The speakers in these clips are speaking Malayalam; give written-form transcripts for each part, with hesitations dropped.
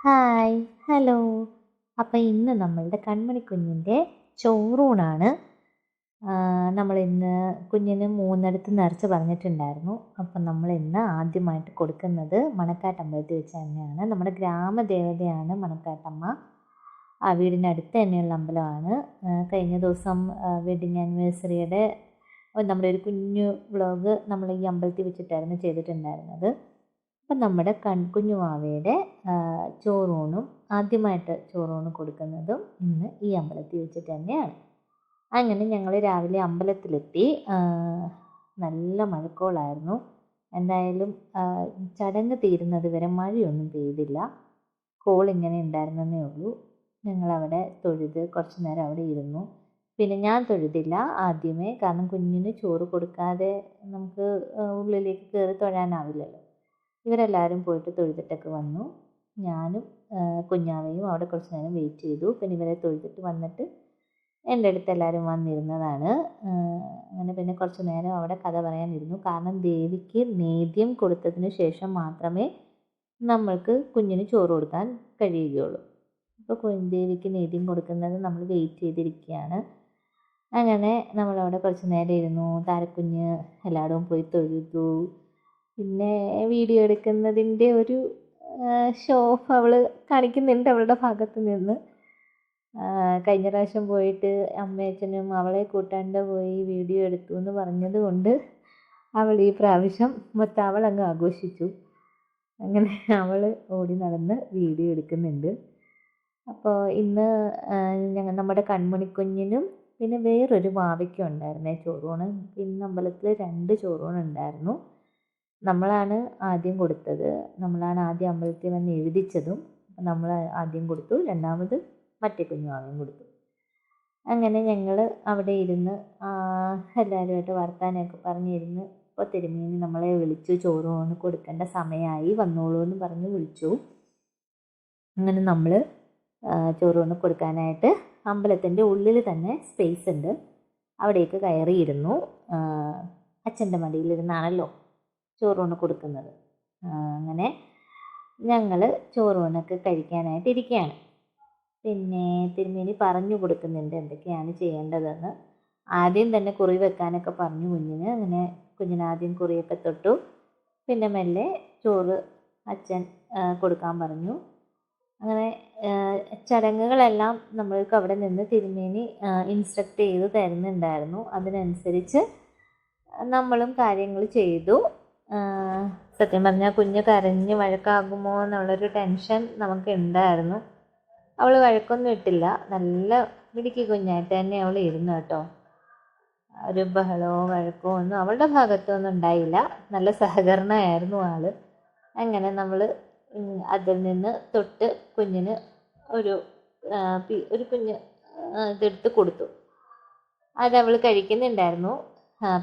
Hi hello. അപ്പോൾ ഇന്ന് നമ്മളുടെ കൺമണിക്കുഞ്ഞിൻ്റെ ചോറൂണാണ്. നമ്മളിന്ന് കുഞ്ഞിന് മൂന്നിടത്ത് നിറച്ച് പറഞ്ഞിട്ടുണ്ടായിരുന്നു. അപ്പം നമ്മളിന്ന് ആദ്യമായിട്ട് കൊടുക്കുന്നത് മണക്കാട്ടമ്പലത്തിൽ വെച്ച് തന്നെയാണ്. നമ്മുടെ ഗ്രാമദേവതയാണ് മണക്കാട്ടമ്മ. ആ വീടിനടുത്ത് തന്നെയുള്ള അമ്പലമാണ്. കഴിഞ്ഞ ദിവസം വെഡിങ് ആനിവേഴ്സറിയുടെ നമ്മുടെ ഒരു കുഞ്ഞു വ്ളോഗ് നമ്മൾ ഈ അമ്പലത്തിൽ വെച്ചിട്ടായിരുന്നു ചെയ്തിട്ടുണ്ടായിരുന്നത്. അപ്പം നമ്മുടെ കുഞ്ഞുവാവയുടെ ചോറൂണും ആദ്യമായിട്ട് ചോറൂണ് കൊടുക്കുന്നതും ഇന്ന് ഈ അമ്പലത്തിൽ വെച്ചിട്ട് തന്നെയാണ്. അങ്ങനെ ഞങ്ങൾ രാവിലെ അമ്പലത്തിലെത്തി. നല്ല മഴക്കോളായിരുന്നു. എന്തായാലും ചടങ്ങ് തീരുന്നത് വരെ മഴയൊന്നും പെയ്തില്ല. കോളിങ്ങനെ ഉണ്ടായിരുന്നേ ഉള്ളൂ. ഞങ്ങളവിടെ തൊഴുത് കുറച്ച് നേരം അവിടെ ഇരുന്നു. പിന്നെ ഞാൻ തൊഴുതില്ല ആദ്യമേ, കാരണം കുഞ്ഞിന് ചോറ് കൊടുക്കാതെ നമുക്ക് ഉള്ളിലേക്ക് കയറി തൊഴാനാവില്ലല്ലോ. ഇവരെല്ലാവരും പോയിട്ട് തൊഴുതിട്ടൊക്കെ വന്നു. ഞാനും കുഞ്ഞാവയും അവിടെ കുറച്ച് നേരം വെയിറ്റ് ചെയ്തു. പിന്നെ ഇവരെ തൊഴുതിട്ട് വന്നിട്ട് എൻ്റെ അടുത്ത് എല്ലാവരും വന്നിരുന്നതാണ്. അങ്ങനെ പിന്നെ കുറച്ച് നേരം അവിടെ കഥ പറയാനിരുന്നു. കാരണം ദേവിക്ക് നേദ്യം കൊടുത്തതിന് ശേഷം മാത്രമേ നമ്മൾക്ക് കുഞ്ഞിന് ചോറ് കൊടുക്കാൻ കഴിയുകയുള്ളൂ. അപ്പോൾ ദേവിക്ക് നേദ്യം കൊടുക്കുന്നത് നമ്മൾ വെയിറ്റ് ചെയ്തിരിക്കുകയാണ്. അങ്ങനെ നമ്മളവിടെ കുറച്ച് നേരം ഇരുന്നു. താരക്കുഞ്ഞ് എല്ലായിടവും പോയി തൊഴുതു. പിന്നെ വീഡിയോ എടുക്കുന്നതിൻ്റെ ഒരു ഷോ ഓഫ് അവൾ കാണിക്കുന്നുണ്ട് അവളുടെ ഭാഗത്ത് നിന്ന്. കഴിഞ്ഞ പ്രാവശ്യം പോയിട്ട് അമ്മയച്ഛനും അവളെ കൂട്ടാണ്ട് പോയി വീഡിയോ എടുത്തു എന്ന് പറഞ്ഞത് കൊണ്ട് അവൾ ഈ പ്രാവശ്യം മൊത്തം അവൾ അങ്ങ് ആഘോഷിച്ചു. അങ്ങനെ അവൾ ഓടി നടന്ന് വീഡിയോ എടുക്കുന്നുണ്ട്. അപ്പോൾ ഇന്ന് നമ്മുടെ കൺമണിക്കുഞ്ഞിനും പിന്നെ വേറൊരു വാവയ്ക്കും ഉണ്ടായിരുന്നേ ചോറൂണ്. ഇന്ന് അമ്പലത്തിൽ 2 ചോറൂണുണ്ടായിരുന്നു. നമ്മളാണ് ആദ്യം കൊടുത്തത്. നമ്മളാണ് ആദ്യം അമ്പലത്തിൽ വന്ന് എഴുതിച്ചതും. നമ്മൾ ആദ്യം കൊടുത്തു. രണ്ടാമത് മറ്റേ കുഞ്ഞുവാവയും കൊടുത്തു. അങ്ങനെ ഞങ്ങൾ അവിടെ ഇരുന്ന് എല്ലാവരുമായിട്ട് വർത്താനമൊക്കെ പറഞ്ഞിരുന്ന്. ഇപ്പോൾ തിരുമേനി നമ്മളെ വിളിച്ചു, ചോറൂണ് കൊടുക്കേണ്ട സമയമായി, വന്നോളൂ എന്ന് പറഞ്ഞ് വിളിച്ചു. അങ്ങനെ നമ്മൾ ചോറൂണ് കൊടുക്കാനായിട്ട് അമ്പലത്തിൻ്റെ ഉള്ളിൽ തന്നെ സ്പേസ് ഉണ്ട്, അവിടേക്ക് കയറിയിരുന്നു. അച്ഛൻ്റെ മടിയിലിരുന്നാണല്ലോ ചോറൂണ് കൊടുക്കുന്നത്. അങ്ങനെ ഞങ്ങൾ ചോറൂണൊക്കെ കഴിക്കാനായിട്ട് ഇരിക്കുകയാണ്. പിന്നെ തിരുമേനി പറഞ്ഞു കൊടുക്കുന്നുണ്ട് എന്തൊക്കെയാണ് ചെയ്യേണ്ടതെന്ന്. ആദ്യം തന്നെ കുറി വെക്കാനൊക്കെ പറഞ്ഞു കുഞ്ഞിന്. അങ്ങനെ കുഞ്ഞിനാദ്യം കുറിയൊക്കെ തൊട്ടു. പിന്നെ മെല്ലെ ചോറ് അച്ഛൻ കൊടുക്കാൻ പറഞ്ഞു. അങ്ങനെ ചടങ്ങുകളെല്ലാം നമ്മൾക്ക് അവിടെ നിന്ന് തിരുമേനി ഇൻസ്ട്രക്റ്റ് ചെയ്ത് തരുന്നുണ്ടായിരുന്നു. അതിനനുസരിച്ച് നമ്മളും കാര്യങ്ങൾ ചെയ്തു. സത്യം പറഞ്ഞാൽ കുഞ്ഞ് കരഞ്ഞ് വഴക്കാകുമോ എന്നുള്ളൊരു ടെൻഷൻ നമുക്ക് ഉണ്ടായിരുന്നു. അവൾ വഴക്കൊന്നും ഇട്ടില്ല. നല്ല മിടുക്കി കുഞ്ഞായിട്ട് തന്നെ അവൾ ഇരുന്നു കേട്ടോ. ഒരു ബഹളമോ വഴക്കോ ഒന്നും അവളുടെ ഭാഗത്തൊന്നും ഉണ്ടായില്ല. നല്ല സഹകരണമായിരുന്നു ആൾ. അങ്ങനെ നമ്മൾ അതിൽ നിന്ന് തൊട്ട് കുഞ്ഞിന് ഒരു കുഞ്ഞ് ഇതെടുത്ത് കൊടുത്തു. അതവൾ കഴിക്കുന്നുണ്ടായിരുന്നു.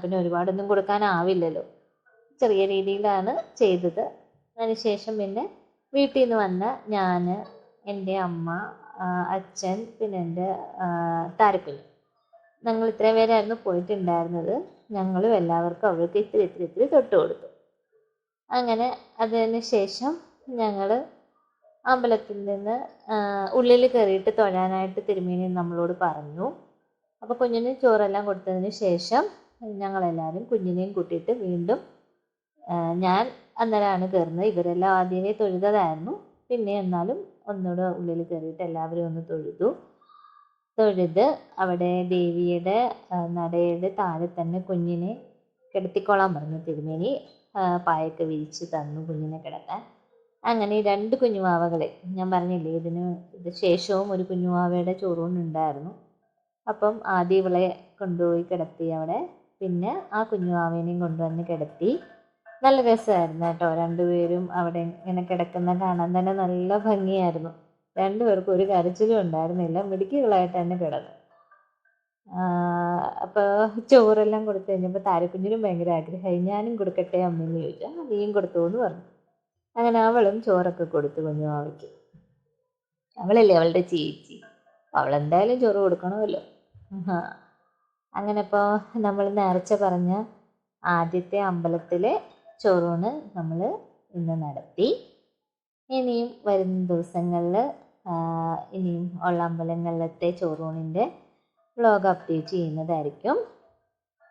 പിന്നെ ഒരുപാടൊന്നും കൊടുക്കാനാവില്ലല്ലോ, ചെറിയ രീതിയിലാണ് ചെയ്തത്. അതിനുശേഷം പിന്നെ വീട്ടിൽ നിന്ന് വന്ന ഞാൻ, എൻ്റെ അമ്മ, അച്ഛൻ, പിന്നെ എൻ്റെ താരക്കുഞ്ഞ്, ഞങ്ങൾ ഇത്രയും പേരായിരുന്നു പോയിട്ടുണ്ടായിരുന്നത്. ഞങ്ങളും എല്ലാവർക്കും അവൾക്ക് ഇത്തിരി തൊട്ട് കൊടുത്തു. അങ്ങനെ അതിന് ശേഷം ഞങ്ങൾ അമ്പലത്തിൽ നിന്ന് ഉള്ളിൽ കയറിയിട്ട് തൊഴാനായിട്ട് തിരുമേനി നമ്മളോട് പറഞ്ഞു. അപ്പോൾ കുഞ്ഞിന് ചോറെല്ലാം കൊടുത്തതിന് ശേഷം ഞങ്ങളെല്ലാവരും കുഞ്ഞിനെയും കൂട്ടിയിട്ട് വീണ്ടും ഞാൻ അന്നേരമാണ് കയറുന്നത്. ഇവരെല്ലാം ആദ്യമേ തൊഴുതതായിരുന്നു. പിന്നെ എന്നാലും ഒന്നുകൂടെ ഉള്ളിൽ കയറിയിട്ട് എല്ലാവരും ഒന്ന് തൊഴുത് അവിടെ ദേവിയുടെ നടയുടെ താഴെ തന്നെ കുഞ്ഞിനെ കിടത്തിക്കോളാൻ പറഞ്ഞു തിരുമേനി. പായൊക്കെ വിരിച്ച് തന്നു കുഞ്ഞിനെ കിടത്താൻ. അങ്ങനെ 2 കുഞ്ഞുവാവകളെ ഞാൻ പറഞ്ഞില്ലേ, ഇത് ശേഷവും ഒരു കുഞ്ഞുവാവയുടെ ചോറൂണുണ്ടായിരുന്നു. അപ്പം ആദ്യം ഇവളെ കൊണ്ടുപോയി കിടത്തി അവിടെ. പിന്നെ ആ കുഞ്ഞുവാവേനെയും കൊണ്ടുവന്ന് കിടത്തി. നല്ല രസമായിരുന്നു കേട്ടോ. 2 പേരും അവിടെ ഇങ്ങനെ കിടക്കുന്ന കാണാൻ തന്നെ നല്ല ഭംഗിയായിരുന്നു. 2 പേർക്കും ഒരു കരച്ചിലും ഉണ്ടായിരുന്നില്ല. മിടുക്കികളായിട്ട് തന്നെ കിടന്നു. അപ്പോൾ ചോറെല്ലാം കൊടുത്തു കഴിഞ്ഞപ്പോൾ താരക്കുഞ്ഞിനും ഭയങ്കര ആഗ്രഹമായി. ഞാനും കൊടുക്കട്ടെ അമ്മയെന്ന് ചോദിച്ചാൽ നീയും കൊടുത്തു എന്ന് പറഞ്ഞു. അങ്ങനെ അവളും ചോറൊക്കെ കൊടുത്തു കുഞ്ഞുവാവയ്ക്ക്. അവളല്ലേ അവളുടെ ചേച്ചി, അവളെന്തായാലും ചോറ് കൊടുക്കണമല്ലോ. അങ്ങനെ ഇപ്പോൾ നമ്മൾ നേർച്ച പറഞ്ഞ ആദ്യത്തെ അമ്പലത്തിലെ ചോറൂണ് നമ്മൾ ഇന്ന് നടത്തി. ഇനിയും വരുന്ന ദിവസങ്ങളിൽ ഇനിയും ഉള്ള അമ്പലങ്ങളിലത്തെ ചോറൂണിൻ്റെ വ്ലോഗ് അപ്ഡേറ്റ് ചെയ്യുന്നതായിരിക്കും.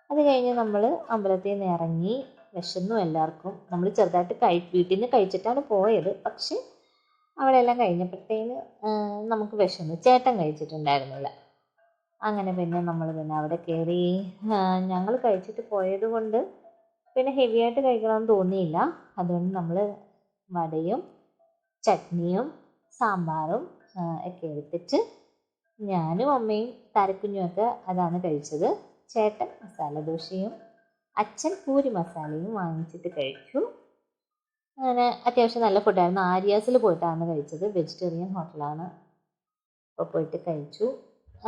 അത് കഴിഞ്ഞ് നമ്മൾ അമ്പലത്തിൽ നിന്ന് ഇറങ്ങി. വിശന്നു എല്ലാവർക്കും. നമ്മൾ ചെറുതായിട്ട് വീട്ടിൽ നിന്ന് കഴിച്ചിട്ടാണ് പോയത്. പക്ഷേ അവിടെ എല്ലാം കഴിഞ്ഞപ്പോഴത്തേന് നമുക്ക് വിശന്നു. ചേട്ടൻ കഴിച്ചിട്ടുണ്ടായിരുന്നില്ല. അങ്ങനെ പിന്നെ നമ്മൾ അവിടെ കയറി. ഞങ്ങൾ കഴിച്ചിട്ട് പോയത് കൊണ്ട് പിന്നെ ഹെവി ആയിട്ട് കഴിക്കണമെന്ന് തോന്നിയില്ല. അതുകൊണ്ട് നമ്മൾ വടയും ചട്നിയും സാമ്പാറും ഒക്കെ എടുത്തിട്ട് ഞാനും അമ്മയും താരക്കുഞ്ഞുമൊക്കെ അതാണ് കഴിച്ചത്. ചേട്ടൻ മസാല ദോശയും അച്ഛൻ പൂരി മസാലയും വാങ്ങിച്ചിട്ട് കഴിച്ചു. അങ്ങനെ അത്യാവശ്യം നല്ല ഫുഡായിരുന്നു. ആര്യാസിൽ പോയിട്ടാണ് കഴിച്ചത്. വെജിറ്റേറിയൻ ഹോട്ടലാണ്. അപ്പോൾ പോയിട്ട് കഴിച്ചു.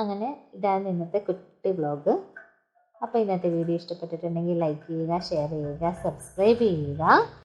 അങ്ങനെ ഇതാണ് ഇന്നത്തെ കുട്ടി വ്ലോഗ്. അപ്പോൾ ഇന്നത്തെ വീഡിയോ ഇഷ്ടപ്പെട്ടിട്ടുണ്ടെങ്കിൽ ലൈക്ക് ചെയ്യുക, ഷെയർ ചെയ്യുക, സബ്സ്ക്രൈബ് ചെയ്യുക.